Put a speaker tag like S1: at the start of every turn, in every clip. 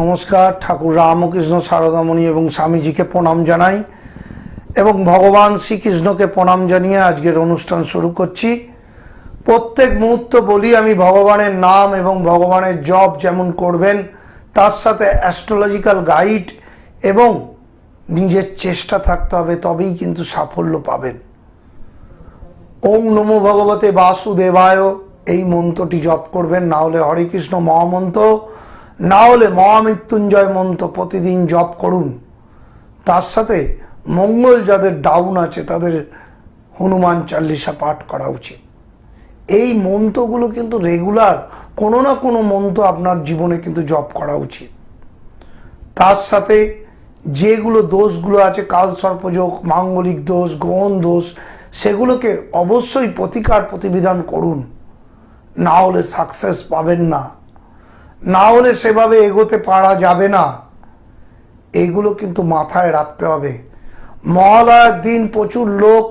S1: নমস্কার। ঠাকুর রামকৃষ্ণ সারদামণি এবং স্বামীজিকে প্রণাম জানাই এবং ভগবান শ্রীকৃষ্ণকে প্রণাম জানিয়ে আজকের অনুষ্ঠান শুরু করছি। প্রত্যেক মুহূর্ত বলি আমি ভগবানের নাম এবং ভগবানের জপ যেমন করবেন তার সাথে অ্যাস্ট্রোলজিক্যাল গাইড এবং নিজের চেষ্টা থাকতে হবে, তবেই কিন্তু সাফল্য পাবেন। ওম নমো ভগবতে বাসুদেবায় এই মন্ত্রটি জপ করবেন, না হলে হরে কৃষ্ণ মহামন্ত্র, না হলে মহামৃত্যুঞ্জয় মন্ত্র প্রতিদিন জপ করুন। তার সাথে মঙ্গল যাদের ডাউন আছে তাদের হনুমান চাল্লিশা পাঠ করা উচিত। এই মন্ত্রগুলো কিন্তু রেগুলার কোনো না কোনো মন্ত্র আপনার জীবনে কিন্তু জপ করা উচিত। তার সাথে যেগুলো দোষগুলো আছে, কালসর্পযোগ, মাঙ্গলিক দোষ, গ্রহণ দোষ, সেগুলোকে অবশ্যই প্রতিকার প্রতিবিধান করুন, না হলে সাকসেস পাবেন না, না হলে সেভাবে এগোতে পারা যাবে না। এইগুলো কিন্তু মাথায় রাখতে হবে। মহালয়ার দিন প্রচুর লোক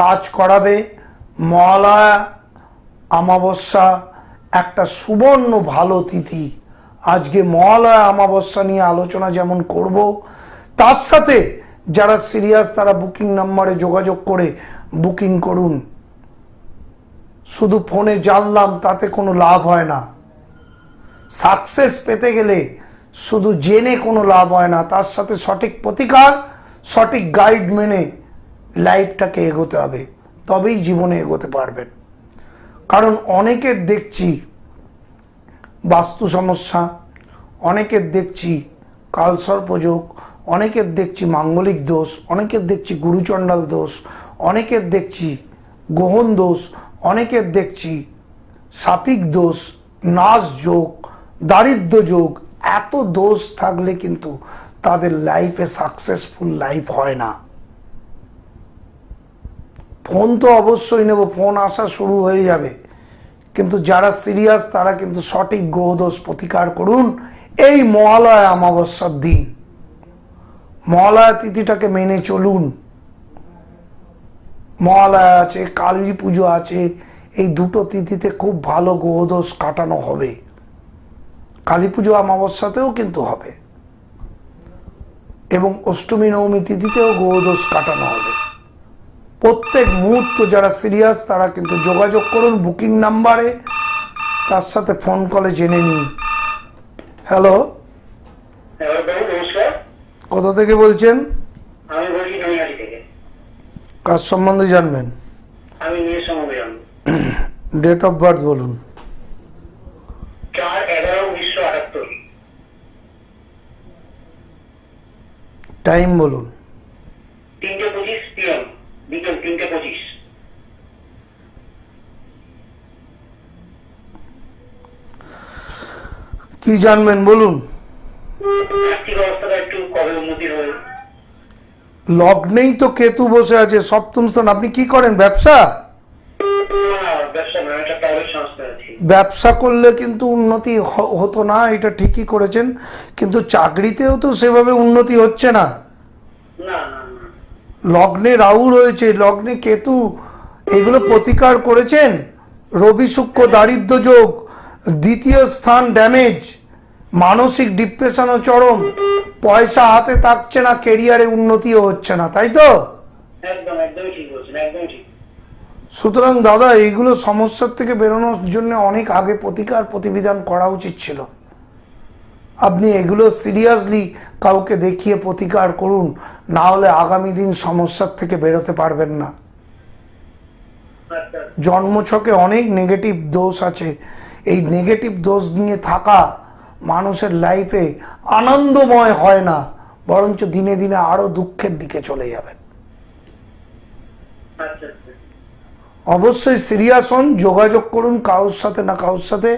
S1: কাজ করাবে। মহালয়া অমাবস্যা একটা সুবর্ণ ভালো তিথি। আজকে মহালয়া অমাবস্যা নিয়ে আলোচনা যেমন করব, তার সাথে যারা সিরিয়াস তারা বুকিং নাম্বারে যোগাযোগ করে বুকিং করুন। শুধু ফোনে জানলাম তাতে কোনো লাভ হয় না। সাকসেস পেতে গেলে শুধু জেনে কোনো লাভ হয় না, তার সাথে সঠিক প্রতিকার, সঠিক গাইড মেনে লাইফটাকে এগোতে হবে, তবেই জীবনে এগোতে পারবেন। কারণ অনেকের দেখছি বাস্তু সমস্যা, অনেকের দেখছি কালসর্পযোগ, অনেকের দেখছি মাঙ্গলিক দোষ, অনেকের দেখছি গুরুচণ্ডাল দোষ, অনেকের দেখছি গ্রহণ দোষ, অনেকের দেখছি সাপিক দোষ, নাশ যোগ, দারিদ্র যোগ। এত দোষ থাকলে কিন্তু তাদের লাইফে সাকসেসফুল লাইফ হয় না। ফোন তো অবশ্যই নেব, ফোন আসা শুরু হয়ে যাবে, কিন্তু যারা সিরিয়াস তারা কিন্তু সঠিক গ্রহদোষ প্রতিকার করুন এই মহালয়া অমাবস্যার দিন। মহালয়া তিথিটাকে মেনে চলুন। মহালয়া আছে, কালী পুজো আছে, এই দুটো তিথিতে খুব ভালো গ্রহদোষ কাটানো হবে। কালী পুজো অমাবস্যাতেও কিন্তু হবে এবং অষ্টমী নবমী তিথিতেও গ্রহদোষ কাটানো হবে। প্রত্যেক মুহূর্ত যারা সিরিয়াস তারা কিন্তু যোগাযোগ করুন বুকিং নাম্বারে, তার সাথে ফোন কলে জেনে নিন। হ্যালো, কোথা থেকে বলছেন?
S2: আমি বলছি নৈহাটি থেকে।
S1: কার সম্বন্ধে জানবেন?
S2: আমি মেয়ের সম্বন্ধে জানবো।
S1: ডেট অফ বার্থ বলুন।
S2: 4/11/1978।
S1: টাইম বলুন।
S2: 3:25 PM, বিকেল 3:25।
S1: কি জানবেন বলুন।
S2: আর্থিক অবস্থাটা একটু কবে উন্নতি হবে?
S1: লগ্নেই তো কেতু বসে আছে সপ্তম স্থান। আপনি কি করেন? ব্যবসা?
S2: ব্যবসা নয়, একটা প্রাইভেট সংস্থা আছে।
S1: ব্যবসা করলে কিন্তু উন্নতি হতো না, এটা ঠিকই করেছেন, কিন্তু চাকরিতেও তো সেভাবে উন্নতি হচ্ছে না।
S2: না না না,
S1: লগ্নে রাহু রয়েছে, লগ্নে কেতু, এগুলো প্রতিকার করেছেন। রবি শুক্র দারিদ্র যোগ, দ্বিতীয় স্থান ড্যামেজ, মানসিক ডিপ্রেশন ও চরম, পয়সা হাতে থাকছে না, কেরিয়ারে উন্নতিও হচ্ছে না, তাই তো?
S2: একদম একদমই ঠিক বলছেন, একদমই ঠিক।
S1: সুতরাং দাদা এইগুলো সমস্যার থেকে বেরোনোর জন্য অনেক আগে প্রতিকার প্রতিবিধান করা উচিত ছিল। আপনি এগুলো সিরিয়াসলি কাউকে দেখিয়ে প্রতিকার করুন, না হলে আগামী দিন সমস্যার থেকে বেরোতে পারবেন না।
S2: আচ্ছা,
S1: জন্মছকে অনেক নেগেটিভ দোষ আছে। এই নেগেটিভ দোষ নিয়ে থাকা মানুষের লাইফে আনন্দময় হয় না, বরঞ্চ দিনে দিনে আরো দুঃখের দিকে চলে যাবেন।
S2: আচ্ছা, আচ্ছা।
S1: অবশ্যই সিরিয়াস হন, যোগাযোগ করুন কারোর সাথে না কারোর সাথে,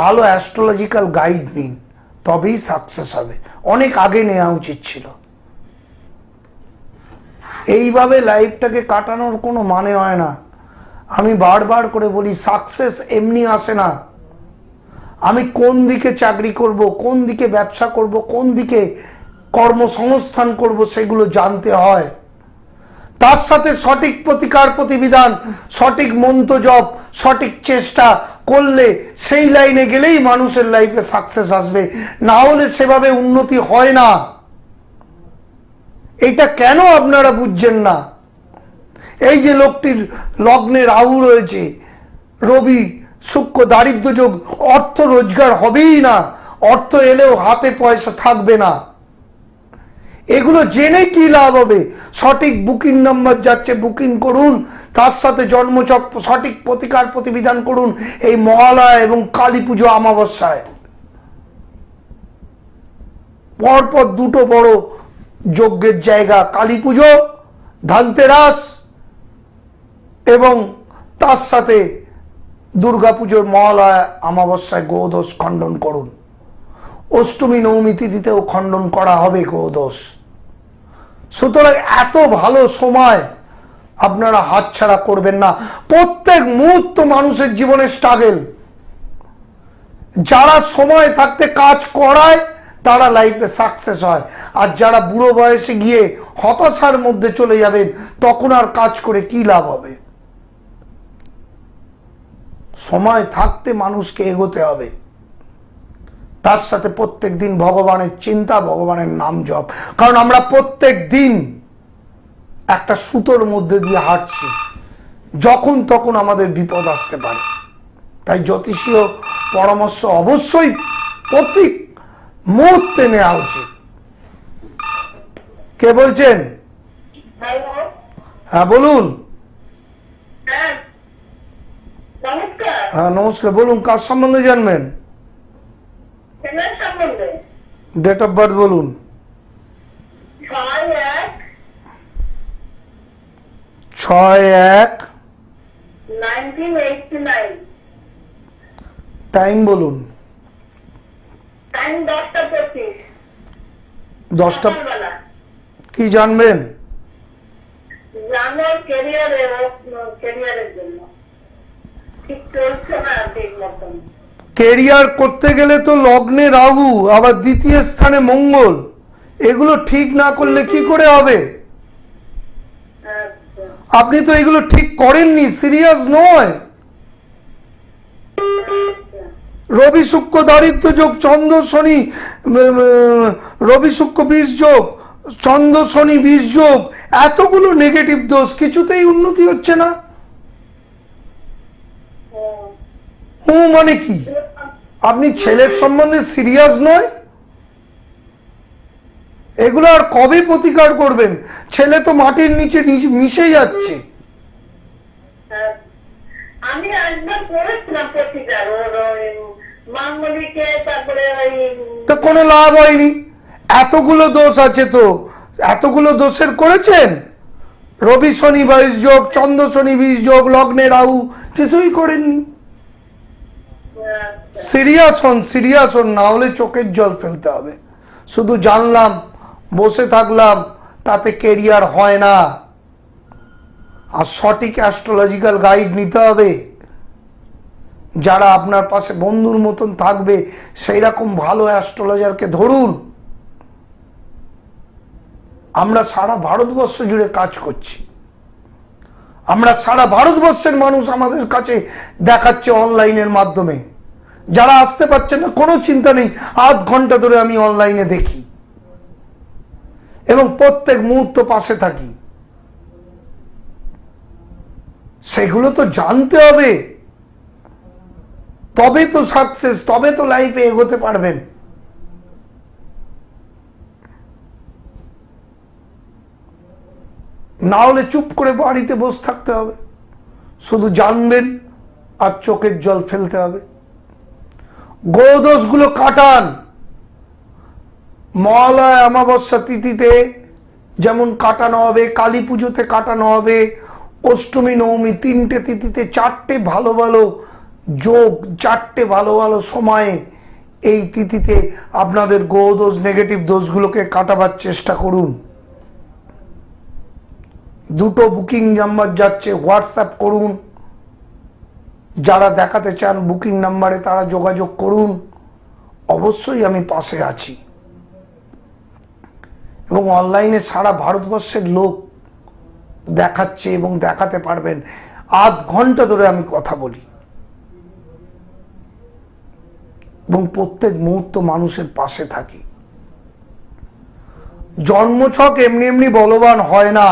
S1: ভালো অ্যাস্ট্রোলজিক্যাল গাইড নিন, তবেই সাকসেস হবে। অনেক আগে নেওয়া উচিত ছিল। এইভাবে লাইফটাকে কাটানোর কোনো মানে হয় না। আমি বারবার করে বলি সাকসেস এমনি আসে না। আমি কোন দিকে চাকরি করব, কোন দিকে ব্যবসা করব, কোন দিকে কর্মসংস্থান করব সেগুলো জানতে হয়। তার সাথে সঠিক প্রতিকার প্রতিবিধান, সঠিক মন্ত্র জপ, সঠিক চেষ্টা করলে সেই লাইনে গেলেই মানুষের লাইফে সাকসেস আসবে, না হলে সেভাবে উন্নতি হয় না। এটা কেন আপনারা বুঝছেন না? এই যে লোকটির লগ্নে রাহু রয়েছে, রবি শুক্র দারিদ্র যোগ, অর্থ রোজগার হবেই না, অর্থ এলেও হাতে পয়সা থাকবে না। এগুলো জেনে কি লাভ হবে? সঠিক বুকিং নাম্বার যাচ্ছে, বুকিং করুন, তার সাথে জন্মচক্র সঠিক প্রতিকার প্রতিবিধান করুন এই মহালয়া এবং কালী পুজো অমাবস্যায়। পরপর দুটো বড় যজ্ঞের জায়গা, কালী পুজো, ধনতেরাস এবং তার সাথে দুর্গাপুজোর মহালয়া অমাবস্যায় গোদোষ খণ্ডন করুন। অষ্টমী নবমী তিথিতেও খণ্ডন করা হবে গোদোষ। সুতরাং এত ভালো সময় আপনারা হাতছাড়া করবেন না। প্রত্যেক মুহূর্ত মানুষের জীবনে স্ট্রাগল। যারা সময় থাকতে কাজ করায় তারা লাইফে সাকসেস হয়, আর যারা বুড়ো বয়সে গিয়ে হতাশার মধ্যে চলে যাবেন তখন আর কাজ করে কি লাভ হবে? সময় থাকতে মানুষকে এগোতে হবে, তার সাথে প্রত্যেক দিন ভগবানের চিন্তা, ভগবানের নাম জপ। কারণ আমরা প্রত্যেক দিন একটা সুতোর মধ্যে দিয়ে হাঁটছি, যখন তখন আমাদের বিপদ আসতে পারে। তাই জ্যোতিষীয় পরামর্শ অবশ্যই প্রতি মুহূর্তে নেওয়া উচিত। কে বলছেন?
S2: হ্যালো,
S1: হ্যাঁ বলুন।
S2: হ্যাঁ নমস্কার।
S1: হ্যাঁ নমস্কার, বলুন কার সম্বন্ধে জানবেন?
S2: ছেলের সম্বন্ধে।
S1: ডেট অফ বার্থ বলুন।
S2: 6/1/1989।
S1: টাইম বলুন।
S2: টাইম 10টা 25।
S1: 10টা।
S2: সকালবেলা।
S1: কি জানবেন?
S2: আমার ক্যারিয়ারের জন্য ঠিক চলছে না ঠিক মতন।
S1: কেরিয়ার করতে গেলে তো লগ্নে রাহু, আবার দ্বিতীয় স্থানে মঙ্গল, এগুলো ঠিক না করলে কি করে হবে?
S2: আচ্ছা,
S1: আপনি তো এগুলো ঠিক করেননি, সিরিয়াস নয়।
S2: আচ্ছা।
S1: রবি শুক্র দারিদ্র যোগ, চন্দ্র শনি, রবি শুক্র বিষ যোগ, চন্দ্র শনি বিষ যোগ, এতগুলো নেগেটিভ দোষ, কিছুতেই উন্নতি হচ্ছে না। মানে কি? আপনি ছেলের সম্বন্ধে সিরিয়াস নয়? এগুলো আর কবে প্রতিকার করবেন? ছেলে তো মাটির নিচে মিশে যাচ্ছে।
S2: আমি একবার করেছিলাম প্রতিকার, ওর মাঙ্গলিকে, তারপরে ওই
S1: তো কোনো লাভ হয়নি। এতগুলো দোষ আছে, তো এতগুলো দোষের করেছেন? রবি শনি বিষ যোগ, চন্দ্র শনি বিষ যোগ, লগ্নে রাহু, কিছুই করেননি। সিরিয়াস হন, না হলে চোখের জল ফেলতে হবে। শুধু জানলাম, বসে থাকলাম, তাতে কেরিয়ার হয় না। আর সঠিক অ্যাস্ট্রোলজিক্যাল গাইড নিতে হবে, যারা আপনার পাশে বন্ধুর মতন থাকবে সেই রকম ভালো অ্যাস্ট্রোলজারকে ধরুন। আমরা সারা ভারতবর্ষ জুড়ে কাজ করছি, আমরা সারা ভারতবর্ষের মানুষ আমাদের কাছে দেখাচ্ছে অনলাইনের মাধ্যমে। যারা আসতে পারছেন না কোনো চিন্তা নেই, আধ ঘন্টা ধরে আমি অনলাইনে দেখি এবং প্রত্যেক মুহূর্ত পাশে থাকি। সেগুলো তো জানতে হবে, তবে তো সাকসেস, তবে তো লাইফে এগোতে পারবেন। না হলে চুপ করে বাড়িতে বসে থাকতে হবে, শুধু জানবেন আর চোখের জল ফেলতে হবে। গোদোষগুলো কাটান। মহালয়া অমাবস্যা তিথিতে যেমন কাটানো হবে, কালী পুজোতে কাটানো হবে, অষ্টমী নবমী 3টে তিথিতে 4টে ভালো ভালো যোগ, 4টে ভালো ভালো সময়ে এই তিথিতে আপনাদের গোদোষ নেগেটিভ দোষগুলোকে কাটাবার চেষ্টা করুন। দুটো বুকিং নাম্বার যাচ্ছে, হোয়াটসঅ্যাপ করুন। যারা দেখাতে চান বুকিং নাম্বারে তারা যোগাযোগ করুন। অবশ্যই আমি পাশে আছি। এবং অনলাইনে সারা ভারতবর্ষের লোক দেখাচ্ছে এবং দেখাতে পারবেন। আধ ঘন্টা ধরে আমি কথা বলি। এবং প্রত্যেক মুহূর্ত মানুষের পাশে থাকি। জন্মছক এমনি এমনি বলবান হয় না,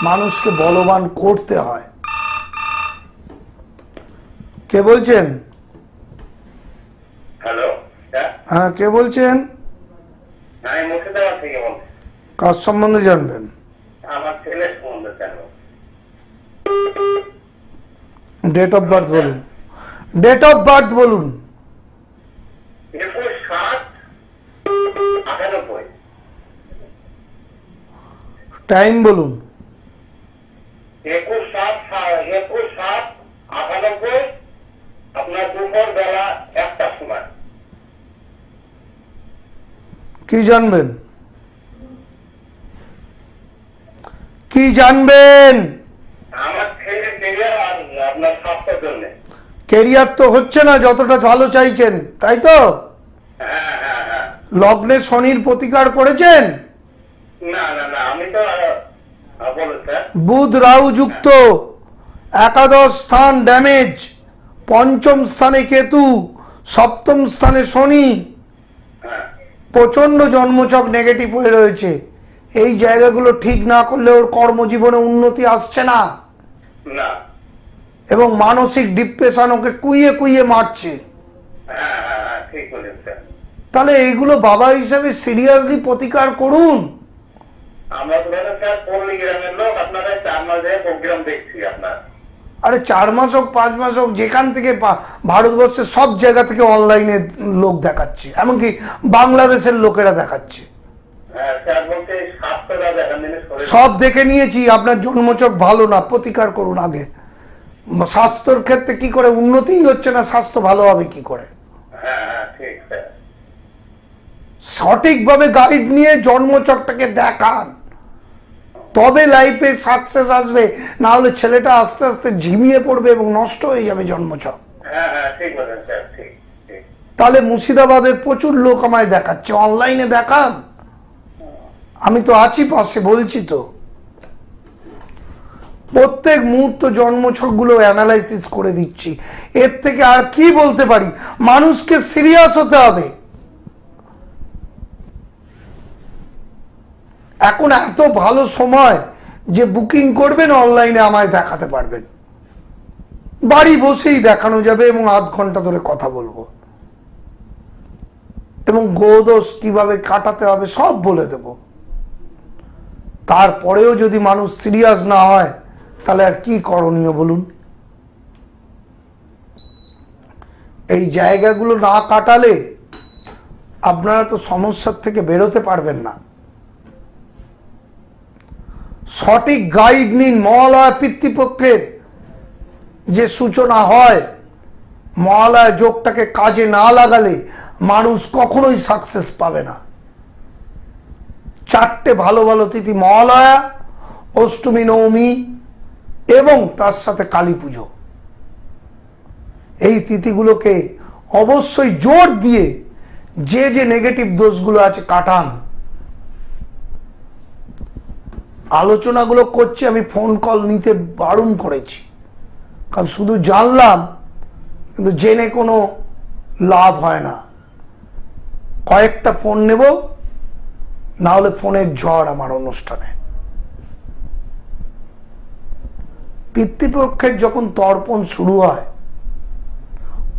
S1: মানুষকে বলবান করতে হয়। কে বলছেন?
S2: হ্যালো,
S1: হ্যাঁ, কে বলছেন?
S2: আমি মুর্শিদাবাদ থেকে বলছি।
S1: কার সম্বন্ধে জানবেন?
S2: আমার ছেলের সম্বন্ধে জানবো।
S1: ডেট অফ বার্থ বলুন। ডেট অফ বার্থ বলুন।
S2: 21/7/98।
S1: টাইম বলুন।
S2: 21/7/98 আপনার দুপুর বেলা 1টার সময়।
S1: কি জানবেন? কি জানবেন?
S2: আমার ছেলে কেরিয়ার আর আপনার স্বাস্থ্যের জন্য।
S1: কেরিয়ার তো হচ্ছে না যতটা ভালো চাইছেন, তাই তো?
S2: হ্যাঁ হ্যাঁ হ্যাঁ।
S1: লগ্নে শনির প্রতিকার করেছেন?
S2: না না না, আমি তো বলুন স্যার।
S1: বুধ রাহু যুক্ত, একাদশ স্থান ড্যামেজ, পঞ্চম স্থানে কেতু, সপ্তম স্থানে শনি,
S2: হ্যাঁ
S1: প্রচন্ড জন্মছক নেগেটিভ হয়ে রয়েছে। এই জায়গাগুলো ঠিক না করলে ওর কর্মজীবনে উন্নতি আসছে না
S2: না।
S1: এবং মানসিক ডিপ্রেশন ওকে কুইয়ে কুইয়ে মারছে।
S2: হ্যাঁ হ্যাঁ হ্যাঁ, ঠিক বলেন স্যার।
S1: তাহলে এইগুলো বাবা হিসাবে সিরিয়াসলি প্রতিকার করুন।
S2: আমরা তো স্যার পল্লী গ্রামের লোক, আপনারা 4 মাস ধরে প্রোগ্রাম দেখছি আপনার।
S1: আরে 4 মাস হোক 5 মাস হোক, যেখান থেকে ভারতবর্ষের সব জায়গা থেকে অনলাইনে লোক দেখাচ্ছে, এমনকি বাংলাদেশের লোকেরা দেখাচ্ছে।
S2: হ্যাঁ স্যার, বলতে স্বাস্থ্যটা দেখান জিনিস করে।
S1: সব দেখে নিয়েছি, আপনার জন্মছক ভালো না, প্রতিকার করুন আগে। স্বাস্থ্যের ক্ষেত্রে কি করে উন্নতিই হচ্ছে না, স্বাস্থ্য ভালো হবে কি করে?
S2: হ্যাঁ হ্যাঁ, ঠিক স্যার।
S1: সঠিকভাবে গাইড নিয়ে জন্মছকটাকে দেখান, তবে লাইফে সাকসেস আসবে। না হলে ছেলেটা আস্তে আস্তে ঝিমিয়ে পড়বে এবং নষ্ট হয়ে যাবে জন্মছক।
S2: হ্যাঁ হ্যাঁ, ঠিক বলেন স্যার, ঠিক ঠিক।
S1: তাহলে মুর্শিদাবাদের প্রচুর লোক আমায় দেখাচ্ছে, অনলাইনে দেখান, আমি তো আছি পাশে, বলছি তো। প্রত্যেক মুহূর্ত জন্মছক গুলো অ্যানালাইসিস করে দিচ্ছি। এর থেকে আর কি বলতে পারি? মানুষকে সিরিয়াস হতে হবে। এখন এত ভালো সময় যে বুকিং করবেন, অনলাইনে আমায় দেখাতে পারবেন, বাড়ি বসেই দেখানো যাবে এবং আধ ঘন্টা ধরে কথা বলবো এবং গোদোষ কিভাবে কাটাতে হবে সব বলে দেব। তারপরেও যদি মানুষ সিরিয়াস না হয়, তাহলে আর কি করণীয় বলুন? এই জায়গাগুলো না কাটালে আপনারা তো সমস্যার থেকে বেরোতে পারবেন না। সঠিক গাইড নিন। মহালয়া পিতৃপক্ষের যে সূচনা হয়, মহালয়া যোগটাকে কাজে না লাগালে মানুষ কখনোই সাকসেস পাবে না। 4টে ভালো ভালো তিথি, মহালয়া, অষ্টমী, নবমী এবং তার সাথে কালী পুজো। এই তিথিগুলোকে অবশ্যই জোর দিয়ে যে যে নেগেটিভ দোষগুলো আছে কাটান। আলোচনাগুলো করছি, আমি ফোন কল নিতে বারণ করেছি, কারণ শুধু জানলাম কিন্তু জেনে কোনো লাভ হয় না। কয়েকটা ফোন নেব, না হলে ফোনের ঝড় আমার অনুষ্ঠানে। পিতৃপক্ষের যখন তর্পণ শুরু হয়,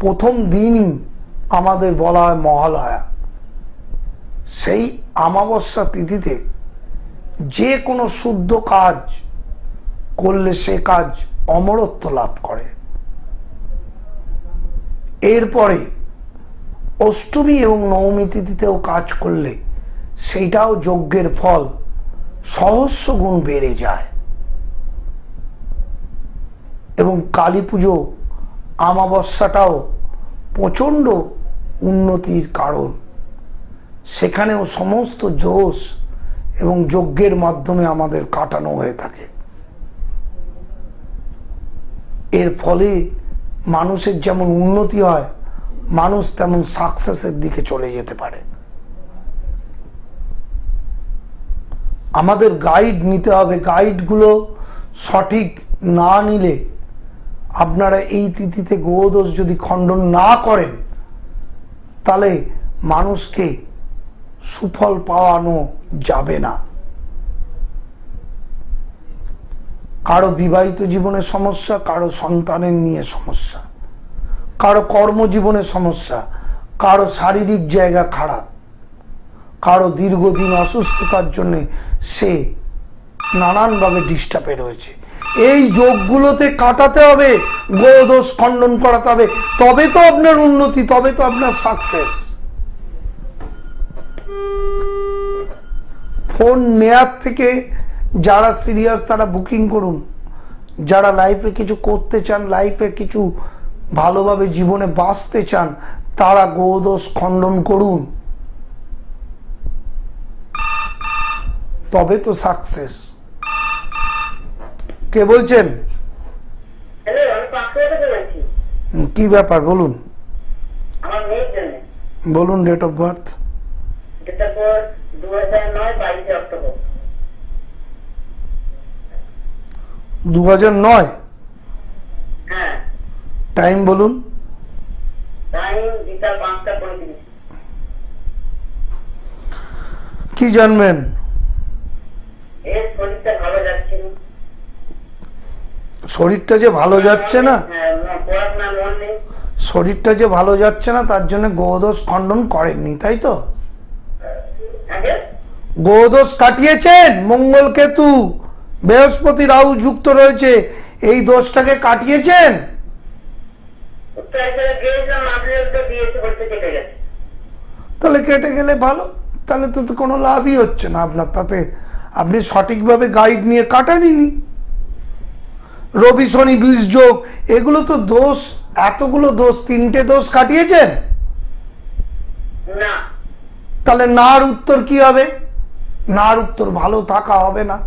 S1: প্রথম দিনই আমাদের বলা হয় মহালয়া। সেই অমাবস্যা তিথিতে যে কোনো শুদ্ধ কাজ করলে সে কাজ অমরত্ব লাভ করে। এরপরে অষ্টমী এবং নবমী তিথিতেও কাজ করলে সেইটাও যজ্ঞের ফল সহস্র গুণ বেড়ে যায়। এবং কালী পুজো অমাবস্যাটাও প্রচণ্ড উন্নতির কারণ। সেখানেও সমস্ত দোষ এবং যজ্ঞের মাধ্যমে আমাদের কাটানো হয়ে থাকে। এর ফলে মানুষের যেমন উন্নতি হয়, মানুষ তেমন সাকসেসের দিকে চলে যেতে পারে। আমাদের গাইড নিতে হবে। গাইডগুলো সঠিক না নিলে আপনারা এই তিথিতে গ্রহদোষ যদি খণ্ডন না করেন, তাহলে মানুষকে সুফল পাওয়ানো যাবে না। কারো বিবাহিত জীবনের সমস্যা, কারো সন্তানের নিয়ে সমস্যা, কারো কর্মজীবনের সমস্যা, কারো শারীরিক জায়গা খারাপ, কারো দীর্ঘদিন অসুস্থতার জন্য সে নানানভাবে ডিস্টার্বে রয়েছে। এই যোগগুলোতে কাটাতে হবে, গ্রহ দোষ খণ্ডন করাতে হবে, তবে তো আপনার উন্নতি, তবে তো আপনার সাকসেস। ফোন নেয়ার থেকে যারা সিরিয়াস তারা বুকিং করুন। যারা লাইফে কিছু করতে চান, লাইফে কিছু ভালোভাবে জীবনে বাঁচতে চান, তারা গ্রহদোষ খণ্ডন করুন, তবে তো সাকসেস। কে বলছেন? কি ব্যাপার বলুন? বলুন ডেট অফ বার্থ। 2009। টাইম বলুন। কি জানবেন? শরীরটা যে ভালো যাচ্ছে না, শরীরটা যে ভালো যাচ্ছে না তার জন্য গ্রহদোষ খণ্ডন করেননি, তাই তো? গ্রহদোষ কাটিয়েছেন। মঙ্গল কেতু বৃহস্পতি রাহু যুক্ত রয়েছে, এই দোষটাকে কাটিয়েছেন। তাহলে কেটে গেলে ভালো, তাহলে তো কোনো লাভই হচ্ছে না আপনার, তাতে আপনি সঠিকভাবে গাইড নিয়ে কাটাননি। রবি শনি বীজ যোগ, এগুলো তো দোষ, এতগুলো দোষ, 3টে দোষ কাটিয়েছেন। তাহলে নার উত্তর কি হবে? নার উত্তর ভালো থাকা হবে না,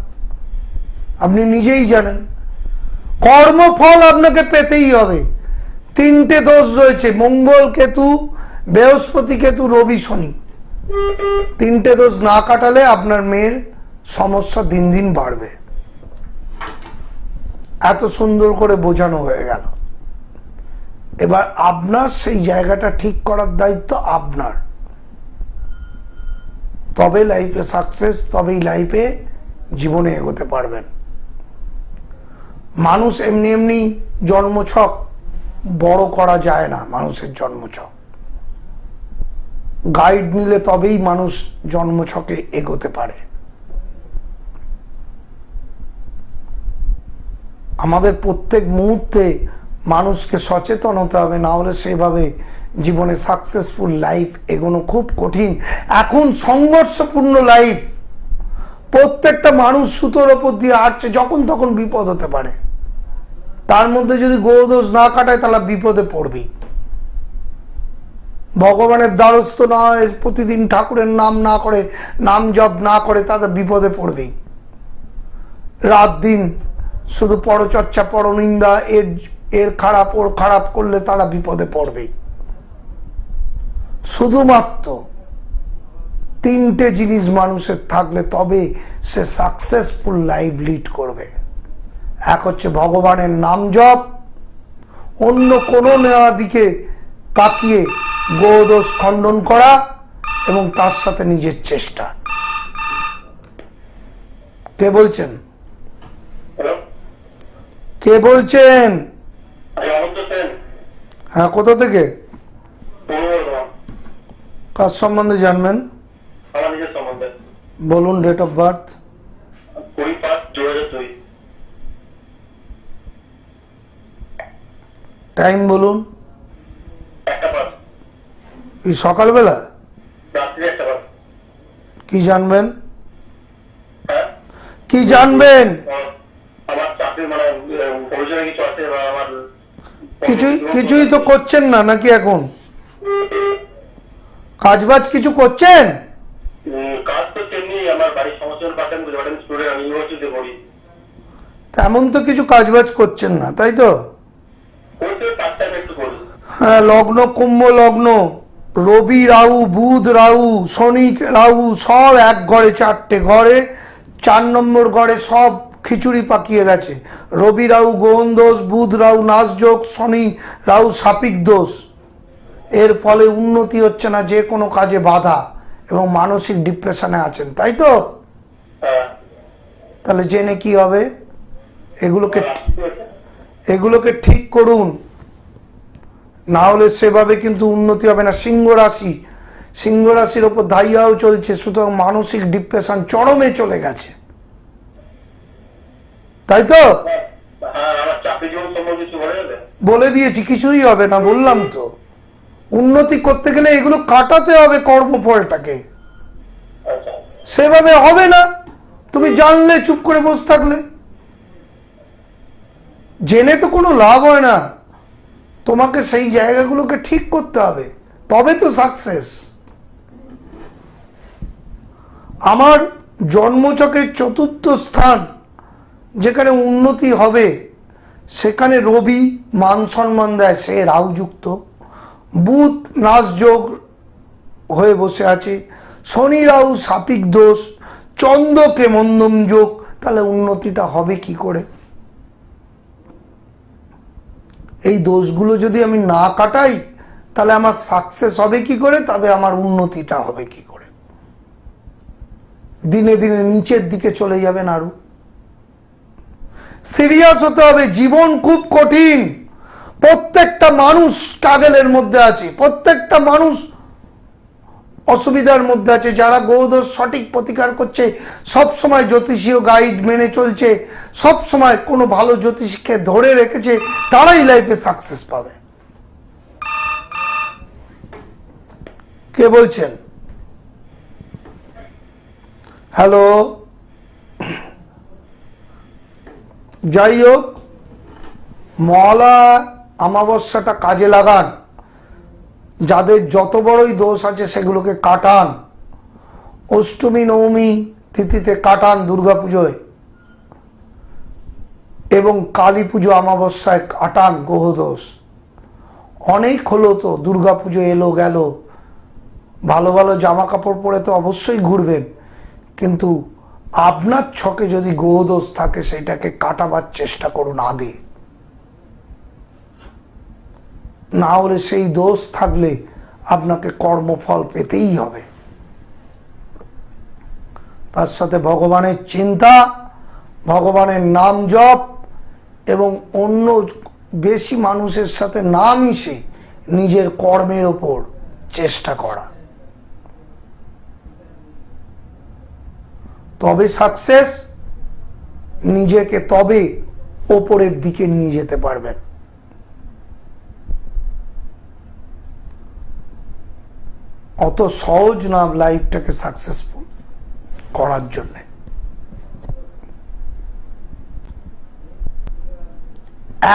S1: আপনি নিজেই জানেন। কর্মফল আপনাকে পেতেই হবে। 3টে দোষ রয়েছে, মঙ্গল কেতু, বৃহস্পতি কেতু, রবি শনি। 3টে দোষ না কাটালে আপনার মেয়ের সমস্যা দিন দিন বাড়বে। এত সুন্দর করে বোঝানো হয়ে গেল। এবার আপনার সেই জায়গাটা ঠিক করার দায়িত্ব আপনার। তবে লাইফে সাকসেস, তবেই লাইফে জীবনে এগোতে পারবেন। মানুষ এমনি এমনি জন্মছক বড় করা যায় না। মানুষের জন্মছক গাইড নিলে তবেই মানুষ জন্মছকে এগোতে পারে। আমাদের প্রত্যেক মুহূর্তে মানুষকে সচেতন হতে হবে, না হলে সেভাবে জীবনে সাকসেসফুল লাইফ এগোনো খুব কঠিন। এখন সংঘর্ষপূর্ণ লাইফ, প্রত্যেকটা মানুষ সুতোর ওপর দিয়ে হাঁটছে, যখন তখন বিপদ হতে পারে। তার মধ্যে যদি গ্রহদোষ না কাটায় তাহলে বিপদে পড়বি। ভগবানের দ্বারস্থ না হয়, প্রতিদিন ঠাকুরের নাম না করে, নাম জপ না করে, তাদের বিপদে পড়বি। রাত দিন শুধু পরচর্চা, পরনিন্দা, এর খারাপ ওর খারাপ করলে তারা বিপদে পড়বে। শুধুমাত্র 3টে জিনিস মানুষের থাকলে তবে সে সাকসেসফুল লাইফ লিড করবে। এক হচ্ছে ভগবানের নাম জপ, অন্য কোনো নেওয়া দিকে তাকিয়ে গ্রহদোষ খণ্ডন করা, এবং তার সাথে নিজের চেষ্টা। কে বলছেন? কে বলছেন? হ্যাঁ, কোথা থেকে? কার সম্বন্ধে জানবেন? বলুন ডেট অফ বার্থ।
S2: 2005-2002।
S1: টাইম বলুন।
S2: 1টা
S1: কি সকালবেলা?
S2: রাত্রি 1টা।
S1: কি জানবেন? কি জানবেন?
S2: আমার চাকরি মানে প্রয়োজনে কিছু আছে, আমার
S1: কিছুই তো করছেন না নাকি? এখন কাজবাজ কিছু করছেন?
S2: কাজ তো তেমনি, আমার বাড়ির সমস্যা পাঠান স্টুডেন্ট, আমি ইউনিভার্সিটিতে পড়ি।
S1: তেমন তো কিছু কাজবাজ করছেন না, তাই তো? হ্যাঁ, লগ্ন কুম্ভ লগ্ন, রবি রাহু, বুধ রাহু, শনি রাহু, সব এক ঘরে, 4টে ঘরে, 4 নম্বর ঘরে সব খিচুড়ি পাকিয়ে গেছে। রবি রাহু গ্রহণ দোষ, বুধ রাহু নাশ যোগ, শনি রাহু সাপিক দোষ। এর ফলে উন্নতি হচ্ছে না, যে কোনো কাজে বাধা এবং মানসিক ডিপ্রেশনে আছেন, তাই তো?
S2: হ্যাঁ।
S1: তাহলে জেনে কি হবে? এগুলোকে
S2: এগুলো
S1: ঠিক করুন, না হলে সেভাবে কিন্তু উন্নতি হবে না। সিংহ রাশির ওপর ধাইয়াও চলছে, সুতরাং মানসিক ডিপ্রেশন চরমে চলে গেছে, তাই তো?
S2: হ্যাঁ, আমার চাকরি জীবন সম্পর্কে কিছু বলে যাবে?
S1: বলে দিয়েছি, কিছুই হবে না, বললাম তো। উন্নতি করতে গেলে এগুলো কাটাতে হবে কর্মফলটাকে,
S2: আচ্ছা।
S1: সেভাবে হবে না। তুমি জানলে চুপ করে বসে থাকলে, জেনে তো কোনো লাভ হয় না। তোমাকে সেই জায়গাগুলোকে ঠিক করতে হবে, তবে তো সাকসেস। আমার জন্মছকের ৪র্থ স্থান যেখানে উন্নতি হবে, সেখানে রবি মান সম্মান দেয়, সে রাহুযুক্ত। বুধ নাশযোগ হয়ে বসে আছে, শনি রাহু সাপিক দোষ, চন্দ্রকে মন্দম যোগ। তাহলে উন্নতিটা হবে কি করে? এই দোষগুলো যদি আমি না কাটাই, তাহলে আমার সাকসেস হবে কি করে, তবে আমার উন্নতিটা হবে কি করে? দিনে দিনে নিচের দিকে চলে যাবেন আরো। সিরিয়াস হতে হবে, জীবন খুব কঠিন। প্রত্যেকটা মানুষ স্ট্রাগলের মধ্যে আছে, প্রত্যেকটা মানুষ অসুবিধার মধ্যে আছে। যারা গ্রহদোষ সঠিক প্রতিকার করছে, সব সময় জ্যোতিষীয় গাইড মেনে চলছে, সব সময় কোনো ভালো জ্যোতিষীকে ধরে রেখেছে, তারাই লাইফে সাকসেস পাবে। কে বলছেন? হ্যালো। যাই হোক, মহালয়া অমাবস্যাটা কাজে লাগান, যাদের যত বড়ই দোষ আছে সেগুলোকে কাটান। অষ্টমী নবমী তিথিতে কাটান দুর্গাপুজোয়, এবং কালী পুজো অমাবস্যায় কাটান গ্রহদোষ। অনেক হলো তো, দুর্গাপুজো এলো গেল, ভালো ভালো জামা কাপড় পরে তো অবশ্যই ঘুরবেন, কিন্তু আপনার ছকে যদি গ্রহদোষ থাকে সেটাকে কাটাবার চেষ্টা করুন আগে, না হলে সেই দোষ থাকলে আপনাকে কর্মফল পেতেই হবে। তার সাথে ভগবানের চিন্তা, ভগবানের নাম জপ, এবং অন্য বেশি মানুষের সাথে না মিশে নিজের কর্মের ওপর চেষ্টা করা, তবে সাকসেস। নিজেকে তবে ওপরের দিকে নিয়ে যেতে পারবেন। অত সহজ না লাইফটাকে সাকসেসফুল করার জন্য।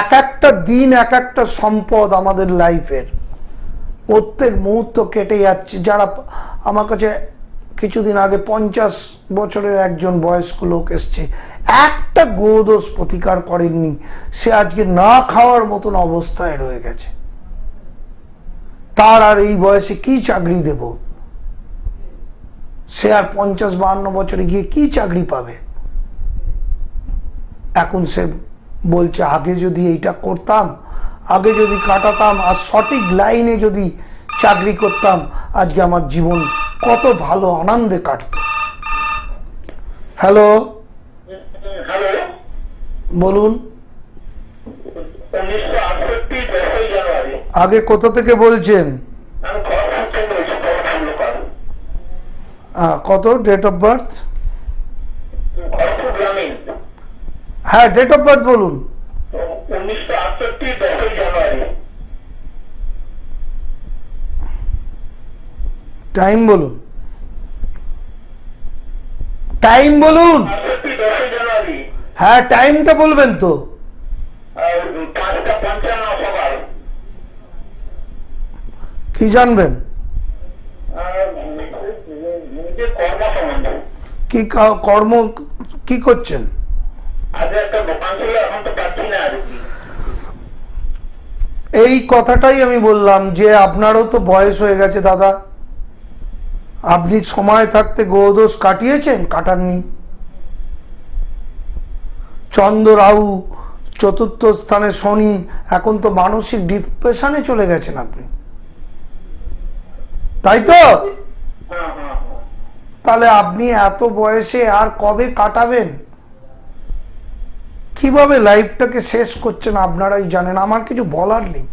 S1: এক একটা দিন এক একটা সম্পদ আমাদের লাইফের, প্রত্যেক মুহূর্ত কেটে যাচ্ছে। যারা আমার কাছে কিছুদিন আগে 50 বছরের একজন বয়স্ক লোক এসছে, একটা গ্রহদোষ প্রতিকার করেননি, সে আজকে না খাওয়ার মতন অবস্থায় রয়ে গেছে। তার আর এই বয়সে কি চাকরি দেব? সে আর 50-52 বছরে গিয়ে কি চাকরি পাবে? এখন সে বলছে, আগে যদি এইটা করতাম, আগে যদি কাটাতাম, আর সঠিক লাইনে যদি চাকরি করতাম, আজকে আমার জীবন কত ভালো আনন্দে কাটত। হ্যালো।
S2: হ্যালো,
S1: বলুন।
S2: 1968 10ই জানুয়ারি।
S1: আগে কোথা থেকে বলছেন?
S2: আমি খড়গপুর থেকে বলছি, খড়গপুর লোকাল।
S1: কত ডেট অফ বার্থ?
S2: খড়গপুর গ্রামীণ।
S1: হ্যাঁ, ডেট অফ বার্থ বলুন।
S2: 1968 10ই জানুয়ারি।
S1: টাইম বলুন, টাইম বলুন।
S2: 10ই জানুয়ারি।
S1: হ্যাঁ, টাইমটা বলবেন তো।
S2: 5:55 সকাল।
S1: কি জানবেন?
S2: নিজের কর্ম সম্বন্ধে।
S1: কি কর্ম কি করছেন?
S2: আগে একটা দোকান ছিল, এখন তো পাচ্ছি না আর কি।
S1: এই কথাটাই আমি বললাম যে আপনারও তো বয়স হয়ে গেছে দাদা। আপনি সময় থাকতে গ্রহদোষ কাটিয়েছেন? কাটাননি। চন্দ্র রাহু 4র্থ স্থানে শনি, এখন তো মানসিক ডিপ্রেশনে চলে গেছেন আপনি। তাই তো?
S2: হ্যাঁ হ্যাঁ হ্যাঁ।
S1: তাহলে আপনি এত বয়সে আর কবে কাটাবেন? কিভাবে লাইফটাকে শেষ করছেন আপনারাই জানেন, আমার কিছু বলার নেই।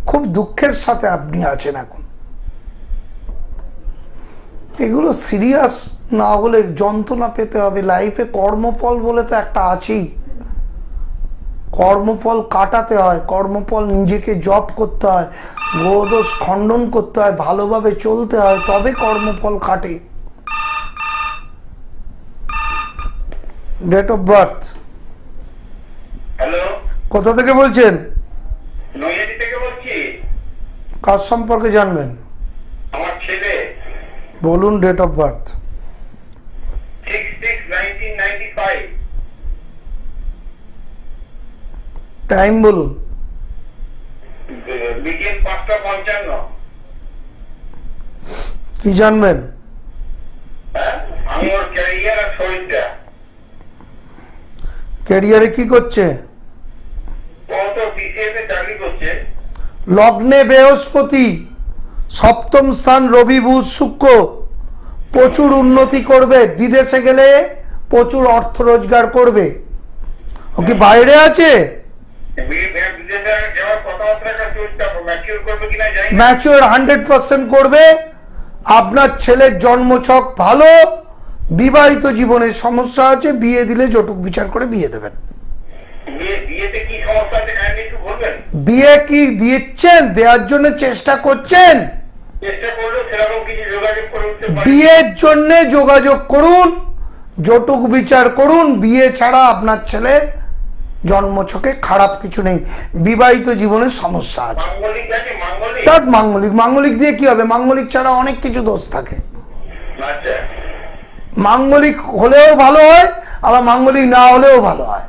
S1: খুব দুঃখের সাথে আপনি আছেন এখন। এগুলো সিরিয়াস না হলে যন্ত্রণা পেতে হবে। লাইফে কর্মফল বলে তো একটা আছেই, কর্মফল কাটাতে হয়, কর্মফল নিজেকে জব করতে হয়, গ্রহদোষ খণ্ডন করতে হয়, ভালোভাবে চলতে হয়, তবে কর্মফল কাটে। Date of birth?
S2: হ্যালো,
S1: কোথা থেকে বলছেন?
S2: নৈহাটি থেকে বলছি।
S1: কার সম্পর্কে জানবেন?
S2: আমার ছেলে।
S1: বলুন ডেট অফ বার্থ।
S2: 6/6/1995।
S1: টাইম বলুন।
S2: বিকেল 5:55।
S1: কি জানবেন?
S2: হ্যাঁ, আমি ওর ক্যারিয়ার আর শরীরটা।
S1: ক্যারিয়ারে কি করছে?
S2: ও তো TCS এ চাকরি করছে।
S1: লগ্নে বৃহস্পতি, সপ্তম স্থান রবি বুধ শুক্র, প্রচুর উন্নতি করবে, বিদেশে গেলে প্রচুর অর্থ রোজগার করবে। ও কি বাইরে আছে?
S2: বিদেশে যাওয়ার কথাবার্তা চলছে, ম্যাচিউর করবে কিনা জানি না।
S1: ম্যাচিওর 100% করবে। আপনার ছেলের জন্মছক ভালো, বিবাহিত জীবনের সমস্যা আছে, বিয়ে দিলে জটুক বিচার করে বিয়ে দেবেন।
S2: বিয়েতে কি সমস্যা আছে কাইন্ডলি একটু বলবেন?
S1: বিয়ে কি দিচ্ছেন, দেওয়ার জন্য চেষ্টা করছেন?
S2: চেষ্টা করলেও সেরকম কিছু যোগাযোগ করে উঠতে পারি।
S1: বিয়ের জন্য যোগাযোগ করুন, জটুক বিচার করুন। বিয়ে ছাড়া আপনার ছেলের জন্মছকে খারাপ কিছু নেই, বিবাহিত জীবনের সমস্যা আছে।
S2: মাঙ্গলিক আছে, মাঙ্গলিক।
S1: তার মাঙ্গলিক, মাঙ্গলিক দিয়ে কি হবে? মাঙ্গলিক ছাড়া অনেক কিছু দোষ থাকে।
S2: আচ্ছা,
S1: মাঙ্গলিক হলেও ভালো হয়, আবার মাঙ্গলিক না হলেও ভালো হয়।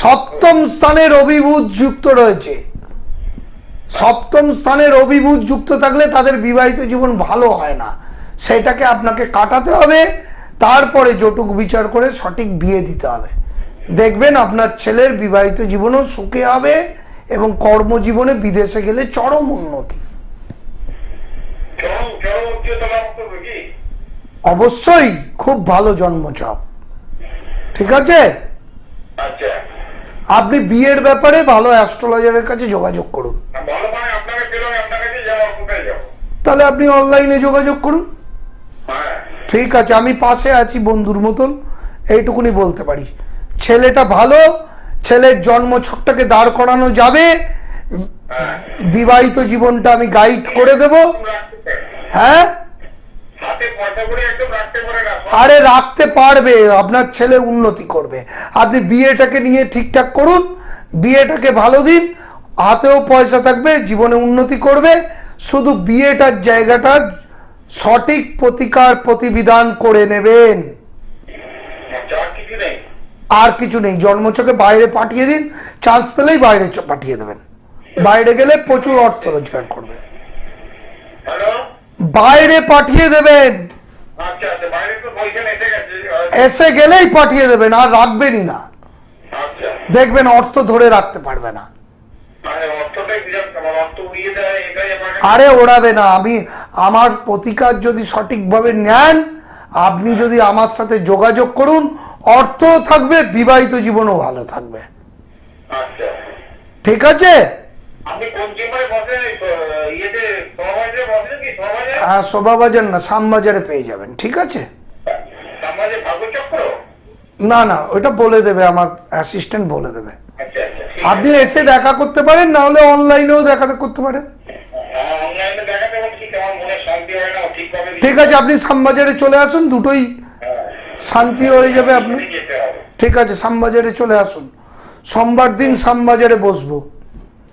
S1: সপ্তম স্থানে রবি বুধ যুক্ত রয়েছে। সপ্তম স্থানে রবি বুধ যুক্ত থাকলে তাদের বিবাহিত জীবন ভালো হয় না, সেটাকে আপনাকে কাটাতে হবে। তারপরে জটুক বিচার করে সঠিক বিয়ে দিতে হবে। দেখবেন আপনার ছেলের বিবাহিত জীবনও সুখে হবে এবং কর্মজীবনে বিদেশে গেলে চরম উন্নতি।
S2: চরম চরম উচ্চতা লাভ করবে কি?
S1: অবশ্যই খুব ভালো জন্মছক। ঠিক আছে,
S2: আচ্ছা,
S1: আপনি বিয়ের ব্যাপারে ভালো অ্যাস্ট্রোলজারের কাছে যোগাযোগ করুন।
S2: ভালো মানে আপনাকে পেলাম, আপনার কাছে যাবো, কোথায় যাবো?
S1: তাহলে আপনি অনলাইনে যোগাযোগ করুন।
S2: হ্যাঁ,
S1: ঠিক আছে, আমি পাশে আছি বন্ধুর মতন, এইটুকুনি বলতে পারি। ছেলেটা ভালো, ছেলের জন্মছকটাকে দাঁড় করানো যাবে,
S2: হ্যাঁ।
S1: বিবাহিত জীবনটা আমি গাইড করে দেব।
S2: রাখতে পারে।
S1: হ্যাঁ,
S2: হাতে পয়সা করে একদম রাখতে পারে না।
S1: আরে রাখতে পারবে, আপনার ছেলে উন্নতি করবে। আপনি বিয়েটাকে নিয়ে ঠিকঠাক করুন, বিয়েটাকে ভালো দিন, হাতেও পয়সা থাকবে, জীবনে উন্নতি করবে। শুধু বিয়েটার জায়গাটা সঠিক প্রতিকার প্রতিবিধান করে নেবেন,
S2: চার কিছু নেই।
S1: আর কিছু নেই। জন্মছকে বাইরে পাঠিয়ে দিন, চান্স পেলেই বাইরে পাঠিয়ে দেবেন। বাইরে গেলে প্রচুর অর্থ রোজগার করবে।
S2: হ্যালো,
S1: বাইরে পাঠিয়ে দেবেন,
S2: আচ্ছা আচ্ছা, বাইরে তো পয়সা এসে গেছে।
S1: এসে গেলেই পাঠিয়ে দেবেন, আর রাখবেনই না।
S2: আচ্ছা,
S1: দেখবেন অর্থ ধরে রাখতে পারবে না।
S2: মানে অর্থটাই বিরাট, আমার অর্থ উড়িয়ে দেয়, এটাই আমার কাছে।
S1: আরে ওড়াবে না। আমার প্রতিকার যদি সঠিকভাবে নেন, আপনি যদি আমার সাথে যোগাযোগ করুন, অর্থও থাকবে, বিবাহিত জীবনও ভালো থাকবে।
S2: আচ্ছা,
S1: ঠিক আছে?
S2: আপনি কোন চেম্বারে বসেন? ইয়েতে সমাজে বসেন কি? সমাজে
S1: হ্যাঁ, শোভাবাজার না, শ্যামবাজারে পেয়ে যাবেন। ঠিক আছে?
S2: সমাজে ভাগ্যচক্র?
S1: না না, ওইটা বলে দেবে, আমার অ্যাসিস্ট্যান্ট বলে দেবে।
S2: আচ্ছা আচ্ছা, ঠিক
S1: আপনি
S2: আছে।
S1: এসে দেখা করতে পারেন, না হলে অনলাইনেও দেখাতে করতে পারেন।
S2: হ্যাঁ, অনলাইনে দেখাতে বলছি, আমার মনে শান্তি হয় না, ঠিকভাবে
S1: ঠিক আছে, আপনি শ্যামবাজারে চলে আসুন, দুটোই শান্তি হয়ে যাবে আপনার।
S2: যেতে হবে।
S1: ঠিক আছে, শ্যামবাজারে চলে আসুন, সোমবার দিন শ্যামবাজারে বসবো,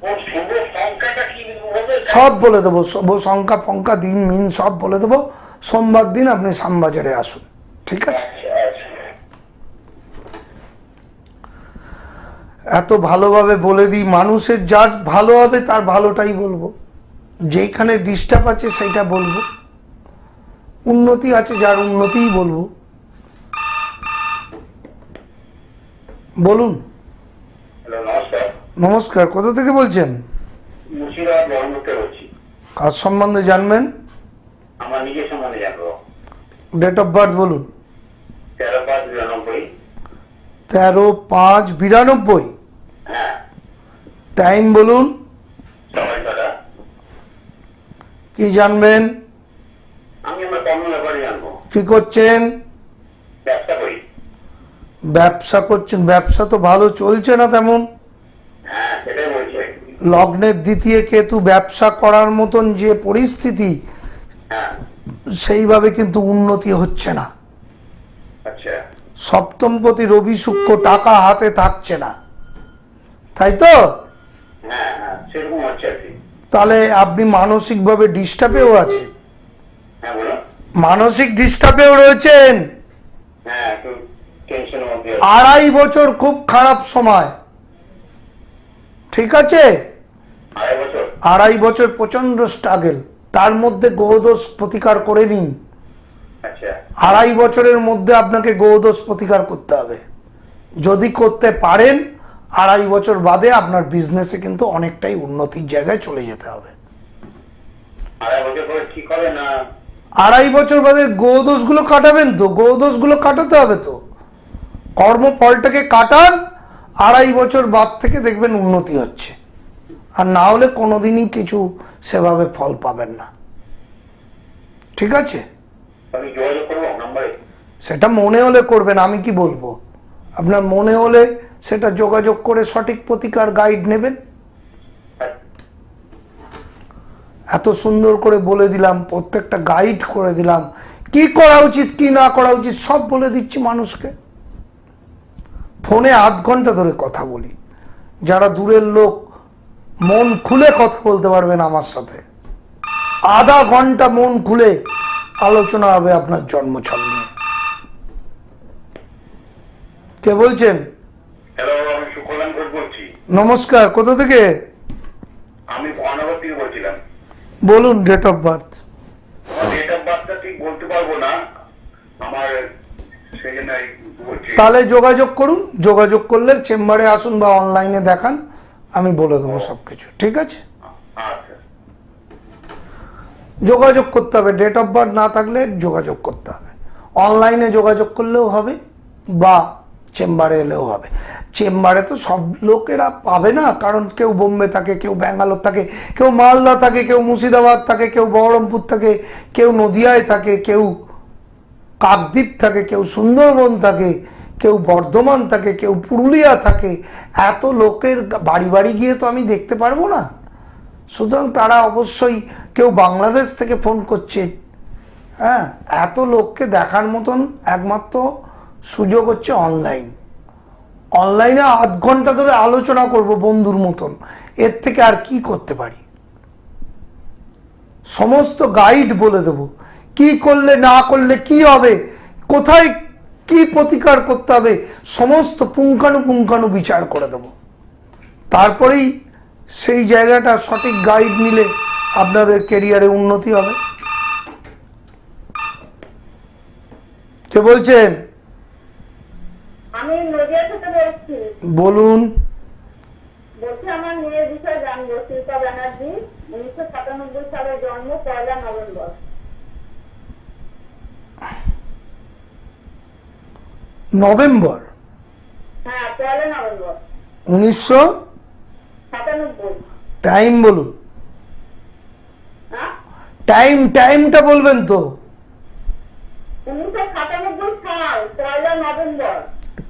S2: ওর শুভ সংখ্যাটা কি বলবেন?
S1: সব বলে দেবো। শুভ সংখ্যা ফংখ্যা দিন মিন সব বলে দেবো। সোমবার দিন আপনি শ্যামবাজারে আসুন। ঠিক আছে?
S2: আচ্ছা আচ্ছা,
S1: এত ভালোভাবে বলে দিই, মানুষের যার ভালো হবে তার ভালোটাই বলবো, যেইখানে ডিস্টার্ব আছে সেইটা বলবো, উন্নতি আছে যার উন্নতিই বলবো। বলুন।
S2: হ্যালো, নমস্কার।
S1: নমস্কার, কোথা থেকে বলছেন?
S2: মুর্শিদাবাদ বহরমপুর থেকে বলছি।
S1: কার সম্বন্ধে জানবেন?
S2: আমার নিজের সম্বন্ধে জানবো।
S1: ডেট অফ বার্থ বলুন।
S2: 13/5/92।
S1: 13/5/92।
S2: হ্যাঁ।
S1: টাইম বলুন।
S2: সবাই দাদা,
S1: কি জানবেন?
S2: আমি আমার কর্ম ব্যাপারে জানবো।
S1: কি করছেন?
S2: ব্যবসা করি।
S1: ব্যবসা করছেন? ব্যবসা তো ভালো চলছে না তেমন।
S2: হ্যাঁ, সেটাই বলছি।
S1: লগ্নের দ্বিতীয় কেতু, ব্যবসা করার মতন যে পরিস্থিতি,
S2: হ্যাঁ।
S1: সেইভাবে কিন্তু উন্নতি হচ্ছে না।
S2: আচ্ছা।
S1: সপ্তমপতি রবি শুক্র, টাকা হাতে থাকছে না, তাই তো?
S2: হ্যাঁ হ্যাঁ, সেরকম হচ্ছে আর কি।
S1: তাহলে আপনি মানসিকভাবে ডিস্টার্বেও আছেন।
S2: হ্যাঁ বলো।
S1: মানসিক ডিস্টার্বেও রয়েছেন।
S2: হ্যাঁ, একটু টেনশনের মধ্যে।
S1: 2.5 বছর খুব খারাপ সময়, ঠিক আছে?
S2: 2.5 বছর।
S1: 2.5 বছর প্রচন্ড স্ট্রাগল, তার মধ্যে গ্রহদোষ প্রতিকার করে নিন।
S2: আচ্ছা।
S1: 2.5 বছরের মধ্যে আপনাকে গ্রহদোষ প্রতিকার করতে হবে। যদি করতে পারেন, 2.5 বছর বাদে আপনার বিজনেসে কিন্তু অনেকটাই উন্নতির জায়গায় চলে যেতে হবে।
S2: 2.5 বছর পরে ঠিক হবে না?
S1: 2.5 বছর বাদে গ্রহদোষগুলো কাটাবেন তো, গ্রহদোষগুলো কাটাতে হবে তো, কর্মফলটাকে কাটান। 2.5 বছর বাদ থেকে দেখবেন উন্নতি হচ্ছে, আর না হলে কোনোদিনই কিছু সেভাবে ফল পাবেন না, ঠিক আছে?
S2: আমি যোগাযোগ করবো নাম্বারে?
S1: সেটা মনে হলে করবেন, আমি কি বলবো। আপনার মনে হলে সেটা যোগাযোগ করে সঠিক প্রতিকার গাইড নেবেন। এত সুন্দর করে বলে দিলাম, প্রত্যেকটা গাইড করে দিলাম, কি করা উচিত কি না করা উচিত সব বলে দিচ্ছি মানুষকে। ফোনে আধ ঘন্টা ধরে কথা বলি, যারা দূরের লোক মন খুলে কথা বলতে পারবেন আমার সাথে, আধা ঘন্টা মন খুলে আলোচনা হবে আপনার জন্মছক নিয়ে। কে বলছেন?
S2: হ্যালো, আমি সুকল্যাণ ঘোষ বলছি।
S1: নমস্কার, কোথা থেকে?
S2: আমি ভয়ানগর থেকে বলছিলাম।
S1: বলুন date of birth.
S2: Date of বার্থটা ঠিক বলতে পারবো না আমার, সেই জন্য বলছি।
S1: তাহলে যোগাযোগ করুন, যোগাযোগ করলে চেম্বারে আসুন বা অনলাইনে দেখান, আমি বলে দেবো সবকিছু, ঠিক আছে?
S2: আচ্ছা।
S1: যোগাযোগ করতে হবে, ডেট অফ বার্থ না থাকলে যোগাযোগ করতে হবে। অনলাইনে যোগাযোগ করলেও হবে বা চেম্বারে এলেও হবে। চেম্বারে তো সব লোকেরা পাবে না, কারণ কেউ বোম্বে থাকে, কেউ ব্যাঙ্গালোর থাকে, কেউ মালদা থাকে, কেউ মুর্শিদাবাদ থাকে, কেউ বহরমপুর থাকে, কেউ নদিয়ায় থাকে, কেউ কাকদ্বীপ থাকে, কেউ সুন্দরবন থাকে, কেউ বর্ধমান থাকে, কেউ পুরুলিয়া থাকে। এত লোকের বাড়ি বাড়ি গিয়ে তো আমি দেখতে পারবো না, সুতরাং তারা অবশ্যই, কেউ বাংলাদেশ থেকে ফোন করছে। হ্যাঁ, এত লোককে দেখার মতন একমাত্র সুযোগ হচ্ছে অনলাইন। অনলাইনে আধ ঘন্টা ধরে আলোচনা করব বন্ধুর মতন, এর থেকে আর কি করতে পারি? সমস্ত গাইড বলে দেব, কি করলে না করলে কি হবে, কোথায় কি প্রতিকার করতে হবে, সমস্ত পুঙ্খানু বিচার করে দেব। তারপরেই সেই জায়গাটা সঠিক গাইড নিলে আপনাদের ক্যারিয়ারে উন্নতি হবে। কে বলছেন?
S3: আমি নদিয়া থেকে বলছি।
S1: বলুন।
S3: বলছি আমার মেয়ের বিষয়ে জানবো। শিল্পা ব্যানার্জি, 1997 সালে জন্ম, 1 নভেম্বর।
S1: নভেম্বর?
S3: হ্যাঁ, 1 নভেম্বর
S1: 1997।
S3: 97।
S1: টাইম বলুন।
S3: হ্যাঁ,
S1: টাইমটা বলবেন তো?
S3: 1997 সাল 1 নভেম্বর।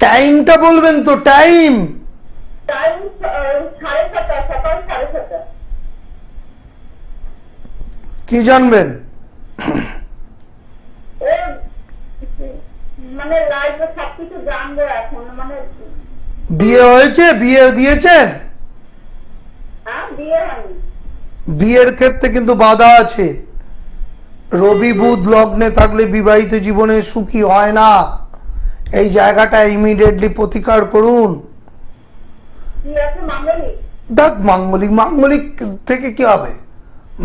S1: টাইমটা বলবেন তো? টাইম
S3: টাইম 7:30, সকাল 7:30।
S1: কি জানবেন?
S3: মানে লাইফে সবকিছু জানবো এখন। মানে
S1: বিয়ে হয়েছে? বিয়ে দিয়েছেন?
S3: হ্যাঁ, বিয়ে হয়নি।
S1: বিয়ের ক্ষেত্রে কিন্তু বাধা আছে। রবি বুধ লগ্নে থাকলে বিবাহিত জীবনে সুখী হয় না। এই জায়গাটা ইমিডিয়েটলি প্রতিকার করুন।
S3: কি আছে? মাঙ্গলিক?
S1: দেখ, মাঙ্গলিক থেকে কি হবে?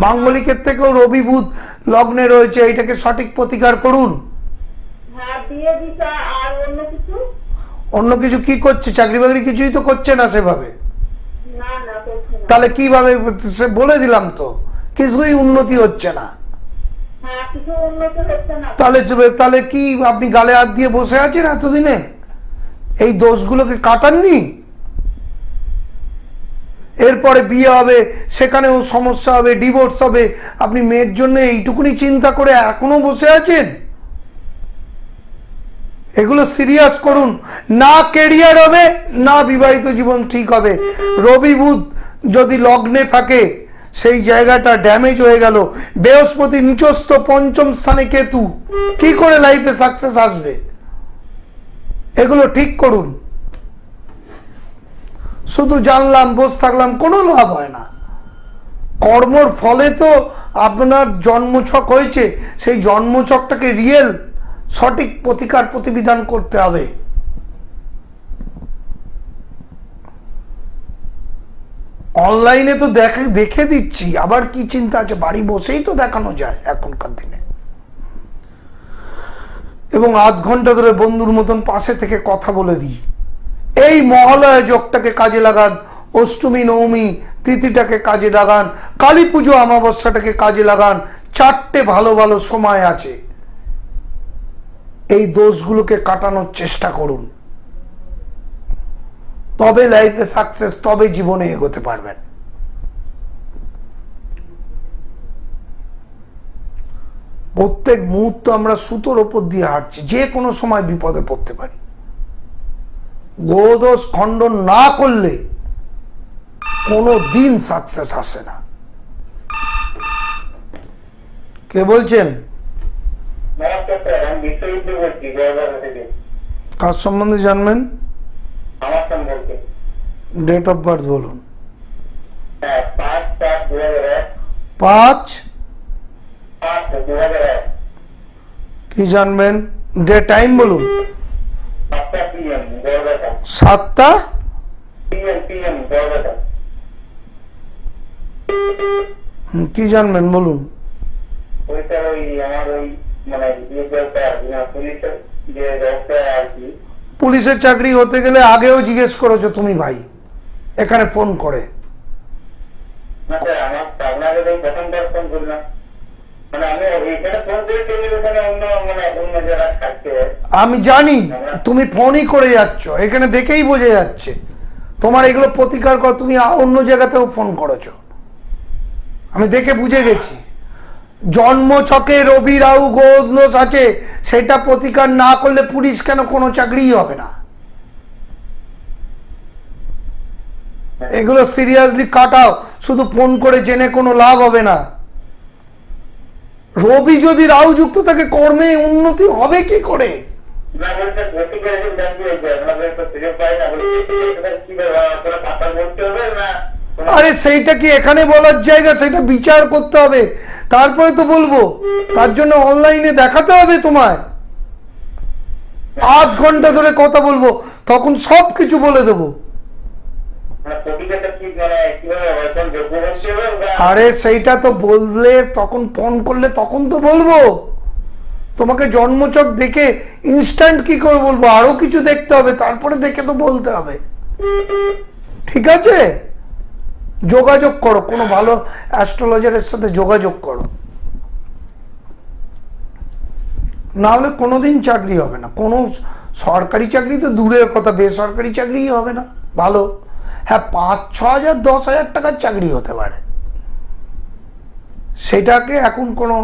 S1: মাঙ্গলিকের থেকেও রবি বুধ লগ্নে রয়েছে, এইটাকে সঠিক প্রতিকার করুন।
S3: হ্যাঁ, বিয়ে দিশা। আর অন্য কিছু?
S1: অন্য কিছু কি করছে? চাকরি বাকরি কিছুই তো করছে না সেভাবে।
S3: না না, করছি না।
S1: তাহলে কিভাবে? সে বলে দিলাম তো, কিছুই উন্নতি হচ্ছে না।
S3: হ্যাঁ, কিছু উন্নতি হচ্ছে না।
S1: তাহলে তাহলে কি আপনি গালে হাত দিয়ে বসে আছেন এতদিনে? এই দোষগুলোকে কাটাননি? এরপরে বিয়ে হবে, সেখানেও সমস্যা হবে, ডিভোর্স হবে, আপনি মেয়ের জন্য এইটুকুনি চিন্তা করে এখনো বসে আছেন? এগুলো সিরিয়াস করুন। না কেরিয়ার হবে, না বিবাহিত জীবন ঠিক হবে। রবি বুধ যদি লগ্নে থাকে, সেই জায়গাটা ড্যামেজ হয়ে গেল। বৃহস্পতি নিচস্থ, পঞ্চম স্থানে কেতু, কি করে লাইফে সাকসেস আসবে? এগুলো ঠিক করুন। শুধু জানলাম বসে থাকলাম, কোনো লাভ হয় না। কর্মর ফলে তো আপনার জন্মছক হয়েছে, সেই জন্মছকটাকে রিয়েল সঠিক প্রতিকার প্রতিবিধান করতে হবে। অনলাইনে তো দেখে দিচ্ছি, আবার কি চিন্তা আছে? বাড়ি বসেই তো দেখানো যায় এখনকার দিনে। এবং আধ ঘন্টা ধরে বন্ধুর মতন পাশে থেকে কথা বলে দিই। এই মহালয়া যোগটাকে কাজে লাগান, অষ্টমী নবমী তিথিটাকে কাজে লাগান, কালী পুজো অমাবস্যাটাকে কাজে লাগান। 4টে ভালো ভালো সময় আছে, এই দোষগুলোকে কাটানোর চেষ্টা করুন। তবে লাইফে সাকসেস, তবে জীবনে এগোতে পারবেন। প্রত্যেক মুহূর্ত আমরা সুতোর ওপর দিয়ে হাঁটছি, যে কোনো সময় বিপদে পড়তে পারি। গোদোষ খণ্ডন না করলে কোনো দিন সাকসেস আসে না। কে বলছেন?
S2: নমস্কার স্যার, আমি বিশ্বজিৎ বলছি জয়বাড়া থেকে।
S1: কার সম্বন্ধে জানবেন?
S2: আমার সম্পর্কে।
S1: ডেট অফ বার্থ বলুন।
S2: হ্যাঁ, 5/4/2001।
S1: 5/5/2001। কি জানবেন? টাইম বলুন।
S2: 7টা PM জয়বাড়া।
S1: 7টা
S2: PM জয়বাড়া।
S1: কি জানবেন বলুন।
S2: ওইটা আমার মানে পুলিশের যে জবটা আর কি।
S1: পুলিশের চাকরি হতে গেলে আগেও জিজ্ঞেস করেছো তুমি ভাই, এখানে ফোন করে।
S2: না স্যার, আপনাকে তো প্রথমবার ফোন করলাম। মানে আমি এখানে ফোন করেছি, ওখানে অন্য জায়গায় থাকছে।
S1: আমি জানি তুমি ফোনই করে যাচ্ছ, এখানে দেখেই বোঝা যাচ্ছে তোমার এগুলো প্রতিকার কর। তুমি অন্য জায়গাতেও ফোন করেছো, আমি দেখে বুঝে গেছি। জন্মছকে রবি রাহু গোদোষ আছে, সেটা প্রতিকার না করলে পুলিশ কেন কোনো চাকরিই হবে না। এগুলো সিরিয়াসলি কাটাও, শুধু ফোন করে জেনে কোনো লাভ হবে না। রবি যদি রাহু যুক্ত থাকে, কর্মে উন্নতি হবে কি করে?
S2: না বলতে প্রতিকার জানতে হয়েছে, আপনাদের তো সুযোগ পাই না বলে কি পাতা বলতে হবে না।
S1: আরে সেইটা কি এখানে বলার জায়গা? সেটা বিচার করতে হবে, তারপরে তো বলবো। তার জন্য অনলাইনে দেখাতে হবে তোমায়, আধ ঘন্টা ধরে কথা বলবো, তখন সব কিছু বলে দেবো। আরে সেইটা তো বললে, তখন ফোন করলে তখন তো বলবো। তোমাকে জন্মছক দেখে ইনস্ট্যান্ট কি করে বলবো? আরো কিছু দেখতে হবে, তারপরে দেখে তো বলতে হবে। ঠিক আছে, যোগাযোগ করো, কোনো ভালো অ্যাস্ট্রোলজারের সাথে যোগাযোগ করো, না হলে কোনোদিন চাকরি হবে না। কোনো সরকারি চাকরি তো দূরের কথা, বেসরকারি চাকরিই হবে না ভালো। হ্যাঁ, 5-6 হাজার 10,000 টাকার চাকরি হতে পারে, সেটাকে এখন কোনো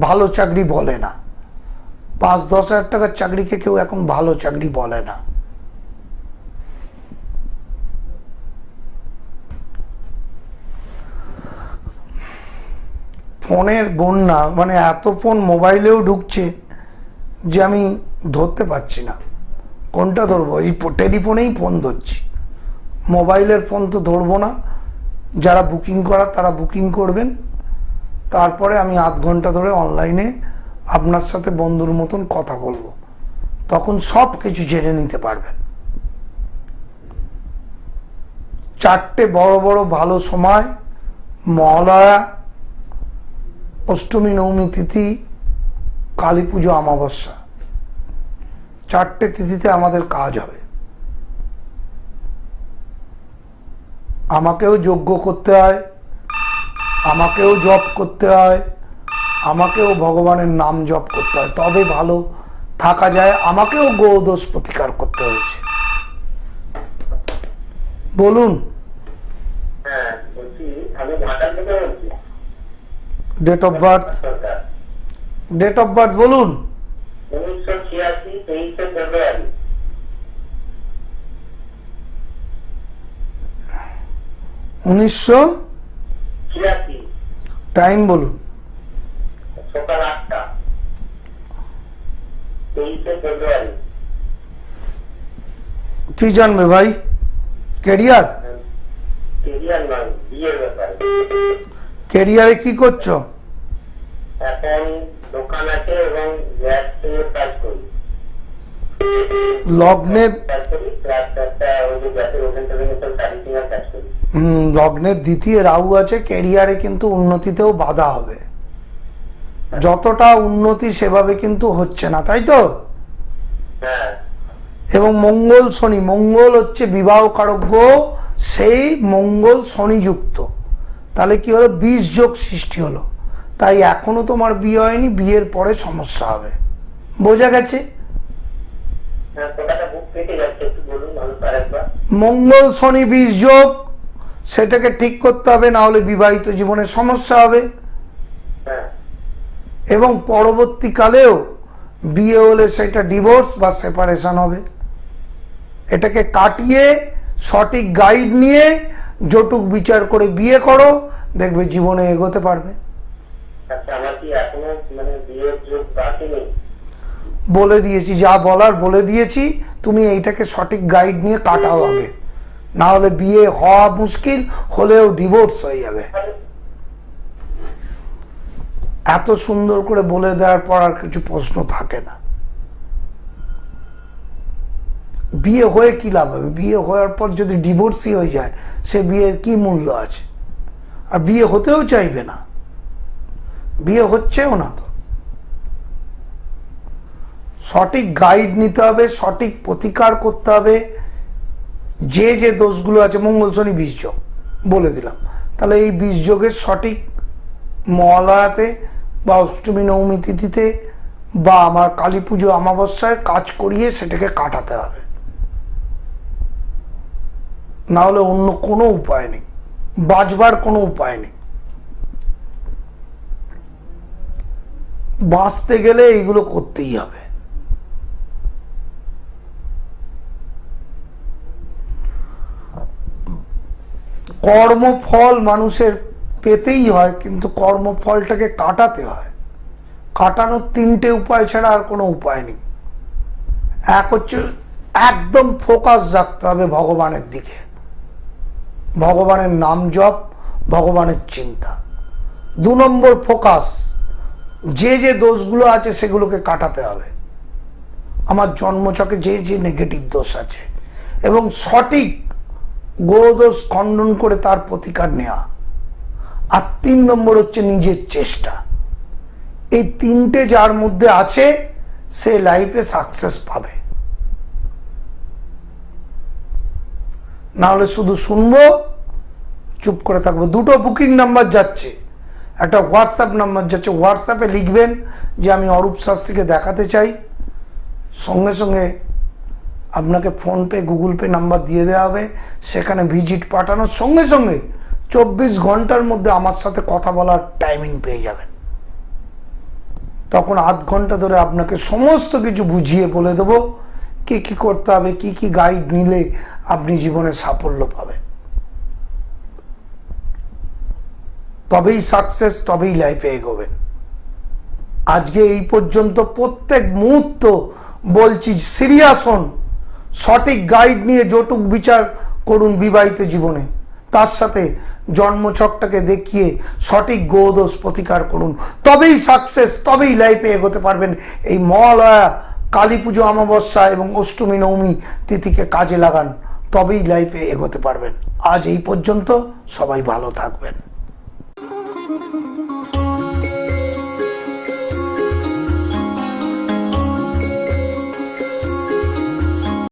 S1: ভালো চাকরি বলে না। 5-10 হাজার টাকার চাকরিকে কেউ এখন ভালো চাকরি বলে না। ফোনের বন্যা, মানে এত ফোন মোবাইলেও ঢুকছে যে আমি ধরতে পারছি না কোনটা ধরবো। এই টেলিফোনেই ফোন ধরছি, মোবাইলের ফোন তো ধরবো না। যারা বুকিং করা তারা বুকিং করবেন, তারপরে আমি আধ ঘন্টা ধরে অনলাইনে আপনার সাথে বন্ধুর মতন কথা বলবো, তখন সব কিছু জেনে নিতে পারবেন। 4টে বড় বড় ভালো সময়, মহালয়া, অষ্টমী নবমী তিথি, কালী পুজো অমাবস্যা, 4টে তিথিতে আমাদের কাজ হবে। আমাকেও যজ্ঞ করতে হয়, আমাকেও জপ করতে হয়, আমাকেও ভগবানের নাম জপ করতে হয়, তবে ভালো থাকা যায়। আমাকেও গোদোষ প্রতিকার করতে হয়েছে। বলুন।
S2: হ্যাঁ বলছি, আমি ঘাটাল থেকে বলছি।
S1: ডেট অফ বার্থ,
S2: সরকার
S1: ডেট অফ বার্থ বলুন।
S2: 1986 23 ফেব্রুয়ারি।
S1: 1986। টাইম বলুন।
S2: সকাল 8টা, 23 ফেব্রুয়ারি।
S1: কি জানবে ভাই? ক্যারিয়ার?
S2: কেরিয়ার নয়, বিয়ের ব্যাপারে।
S1: ক্যারিয়ারে কি করছো?
S2: এখন দোকান আছে এবং গ্যাস থেকে কাজ করি।
S1: লগ্নে
S2: কাজ করি প্লাস একটা ওই যে গ্যাসের ওভেন টোভেন সব সার্ভিসিং এর কাজ করি।
S1: লগ্নের দ্বিতীয় রাহু আছে, ক্যারিয়ারে কিন্তু উন্নতিতেও বাধা হবে। যতটা উন্নতি সেভাবে কিন্তু হচ্ছে না, তাই তো?
S2: হ্যাঁ
S1: এবং মঙ্গল শনি, মঙ্গল হচ্ছে বিবাহ কারক গ্রহ, সেই মঙ্গল শনি যুক্ত। তাহলে কি হলো? 20 যোগ সৃষ্টি হলো। তাই এখনো তোমার বিয়ে হয়নি, বিয়ের পরে সমস্যা হবে। বোঝা গেছে?
S2: হ্যাঁ, কথাটা বুক কেটে যাচ্ছে, একটু বলুন ভালো করে একবার।
S1: মঙ্গল শনি 20 যোগ, সেটাকে ঠিক করতে হবে, না হলে বিবাহিত জীবনে সমস্যা হবে।
S2: হ্যাঁ
S1: এবং পরবর্তীকালেও বিয়ে হলে সেটা ডিভোর্স বা সেপারেশন হবে। এটাকে কাটিয়ে সঠিক গাইড নিয়ে জটুক বিচার করে বিয়ে করো, দেখবে জীবনে এগোতে পারবে।
S2: আচ্ছা, আমার কি এখনো মানে বিয়ের যোগ বাকি নেই?
S1: বলে দিয়েছি, যা বলার বলে দিয়েছি। তুমি এইটাকে সঠিক গাইড নিয়ে কাটাও আগে, না হলে বিয়ে হওয়া মুশকিল, হলেও ডিভোর্স হয়ে যাবে। এত সুন্দর করে বলে দেওয়ার পর আর কিছু প্রশ্ন থাকে না। বিয়ে হয়ে কি লাভ হবে? বিয়ে হওয়ার পর যদি ডিভোর্সই হয়ে যায়, সে বিয়ের কি মূল্য আছে? আর বিয়ে হতেও চাইবে না, বিয়ে হচ্ছেও না। তো সঠিক গাইড নিতে হবে, সঠিক প্রতিকার করতে হবে। যে যে দোষগুলো আছে, মঙ্গল শনি 20 যোগ বলে দিলাম, তাহলে এই 20 যোগের সঠিক মহালয়াতে বা অষ্টমী নবমী তিথিতে বা আমার কালী পুজো অমাবস্যায় কাজ করিয়ে সেটাকে কাটাতে হবে, না হলে অন্য কোনো উপায় নেই, বাঁচবার কোনো উপায় নেই। বাঁচতে গেলে এইগুলো করতেই হবে। কর্মফল মানুষের পেতেই হয়, কিন্তু কর্মফলটাকে কাটাতে হয়। কাটানোর 3টে উপায় ছাড়া আর কোনো উপায় নেই। এক হচ্ছে একদম ফোকাস রাখতে হবে ভগবানের দিকে, ভগবানের নাম জপ, ভগবানের চিন্তা। 2 নম্বর ফোকাস, যে যে দোষগুলো আছে সেগুলোকে কাটাতে হবে। আমার জন্মছকে যে যে নেগেটিভ দোষ আছে, এবং সঠিক গোদোষ খণ্ডন করে তার প্রতিকার নেওয়া। আর 3 নম্বর হচ্ছে নিজের চেষ্টা। এই 3টে যার মধ্যে আছে, সে লাইফে সাকসেস পাবে। না হলে শুধু শুনবো, চুপ করে থাকবো। 2টো বুকিং নাম্বার যাচ্ছে, একটা হোয়াটসঅ্যাপ নাম্বার যাচ্ছে। হোয়াটসঅ্যাপে লিখবেন যে আমি অরূপ শাস্ত্রীকে দেখাতে চাই, সঙ্গে সঙ্গে আপনাকে ফোনপে গুগল পে নাম্বার দিয়ে দেওয়া হবে। সেখানে ভিজিট পাঠানোর সঙ্গে সঙ্গে 24 ঘন্টার মধ্যে আমার সাথে কথা বলার টাইমিং পেয়ে যাবেন। তখন আধ ঘন্টা ধরে আপনাকে সমস্ত কিছু বুঝিয়ে বলে দেবো কি কি করতে হবে, কি কি গাইড নিলে আপনি জীবনে সাফল্য পাবেন। তবেই সাকসেস, তবেই লাইফে এগোবেন। আজকে এই পর্যন্ত প্রত্যেক মুহূর্ত বলছি, সিরিয়াস হন, সঠিক গাইড নিয়ে জটুক বিচার করুন বিবাহিত জীবনে। তার সাথে জন্মছকটাকে দেখিয়ে সঠিক গোদোষ প্রতিকার করুন, তবেই সাকসেস, তবেই লাইফে এগোতে পারবেন। এই মহালয়া, কালী পুজো অমাবস্যা এবং অষ্টমী নবমী তিথিকে কাজে লাগান, তবেই লাইফে এগোতে পারবেন। আজ এই পর্যন্ত, সবাই ভালো থাকবেন।